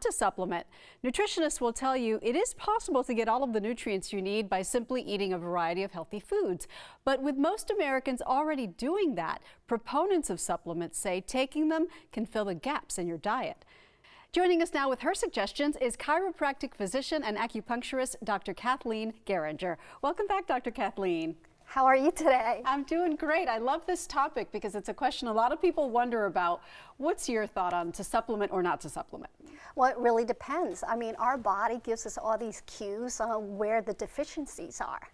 not to supplement. Nutritionists will tell you it is possible to get all of the nutrients you need by simply eating a variety of healthy foods. But with most Americans already doing that, proponents of supplements say taking them can fill the gaps in your diet. Joining us now with her suggestions is chiropractic physician and acupuncturist Dr. Cathleen Gerenger. Welcome back, Dr. Kathleen. How are you today? I'm doing great. I love this topic because it's a question a lot of people wonder about. What's your thought on to supplement or not to supplement? Well, it really depends. I mean, our body gives us all these cues on where the deficiencies are.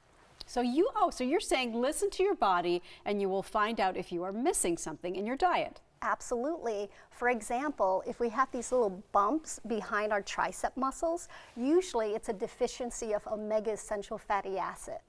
So you're saying listen to your body and you will find out if you are missing something in your diet. Absolutely. For example, if we have these little bumps behind our tricep muscles, usually it's a deficiency of omega essential fatty acid.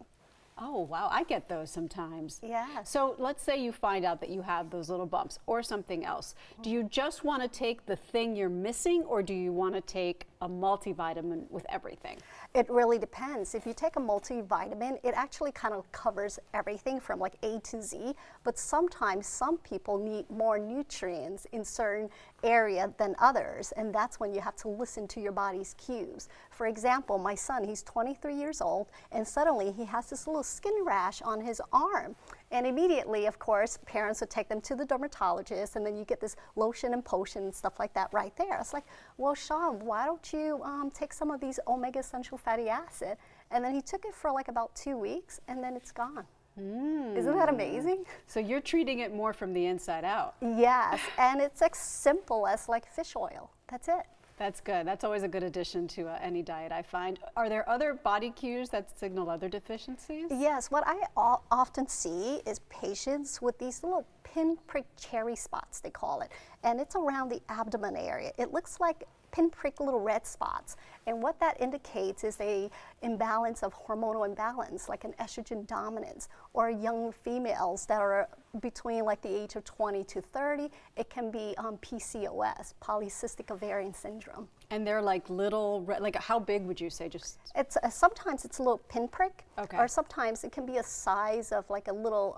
Oh, wow. I get those sometimes. Yeah. So let's say you find out that you have those little bumps or something else. Do you just want to take the thing you're missing, or do you want to take a multivitamin with everything? It really depends. If you take a multivitamin, it actually kind of covers everything from like A to Z, but sometimes some people need more nutrients in certain area than others, and that's when you have to listen to your body's cues. For example, my son, he's 23 years old, and suddenly he has this little skin rash on his arm. And immediately, of course, parents would take them to the dermatologist, and then you get this lotion and potion and stuff like that right there. It's like, well, Sean, why don't you take some of these omega essential fatty acid? And then he took it for like about 2 weeks, and then it's gone. Isn't that amazing? So you're treating it more from the inside out. Yes, and it's as simple as like fish oil. That's it. That's good. That's always a good addition to any diet, I find. Are there other body cues that signal other deficiencies? Yes, what I often see is patients with these little pinprick cherry spots, they call it, and it's around the abdomen area. It looks like pinprick little red spots, and what that indicates is a imbalance of hormonal imbalance, like an estrogen dominance, or young females that are between like the age of 20 to 30. It can be PCOS, polycystic ovarian syndrome. And they're like little, like how big would you say? Just it's sometimes it's a little pinprick, okay, or sometimes it can be a size of like a little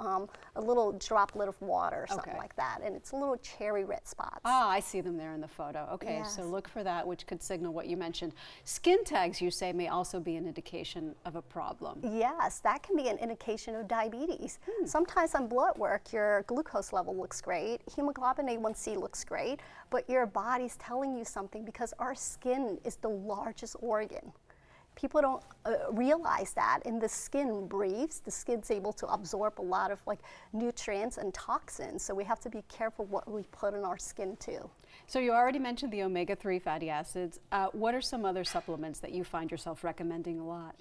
droplet of water or something like that, and it's a little cherry red spots. Ah, I see them there in the photo. Okay, yes. So look for that, which could signal what you mentioned. Skin tags, you say, may also be an indication of a problem. Yes, that can be an indication of diabetes. Sometimes on blood work, your glucose level looks great, hemoglobin A1C looks great, but your body's telling you something because our skin is the largest organ. People don't realize that, and the skin breathes. The skin's able to absorb a lot of like nutrients and toxins, so we have to be careful what we put in our skin too. So you already mentioned the omega-3 fatty acids. What are some other supplements that you find yourself recommending a lot?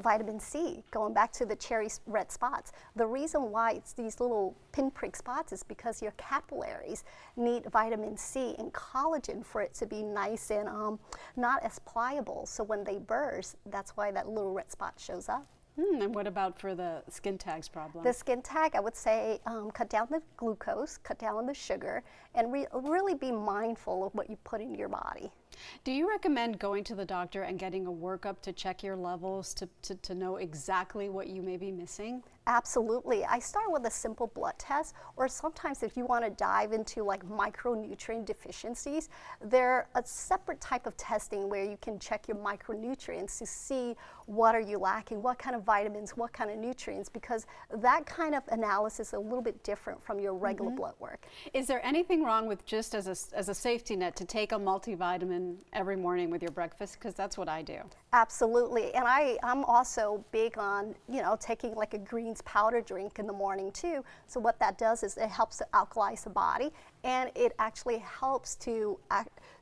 Vitamin C, going back to the cherry red spots. The reason why it's these little pinprick spots is because your capillaries need vitamin C and collagen for it to be nice and not as pliable. So when they burst, that's why that little red spot shows up. And what about for the skin tags problem? The skin tag, I would say cut down the glucose, cut down on the sugar, and really be mindful of what you put in your body. Do you recommend going to the doctor and getting a workup to check your levels to know exactly what you may be missing? Absolutely. I start with a simple blood test, or sometimes if you want to dive into like micronutrient deficiencies, there's a separate type of testing where you can check your micronutrients to see what are you lacking, what kind of vitamins, what kind of nutrients, because that kind of analysis is a little bit different from your regular blood work. Is there anything wrong with just as a safety net to take a multivitamin every morning with your breakfast? Because that's what I do. Absolutely, and I'm also big on, you know, taking like a greens powder drink in the morning too. So what that does is it helps to alkalize the body, and it actually helps to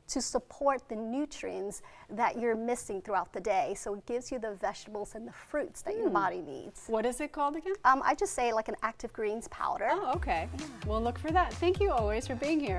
support the nutrients that you're missing throughout the day. So it gives you the vegetables and the fruits that your body needs. What is it called again? I just say like an active greens powder. Oh, okay. Yeah. We'll look for that. Thank you always for being here.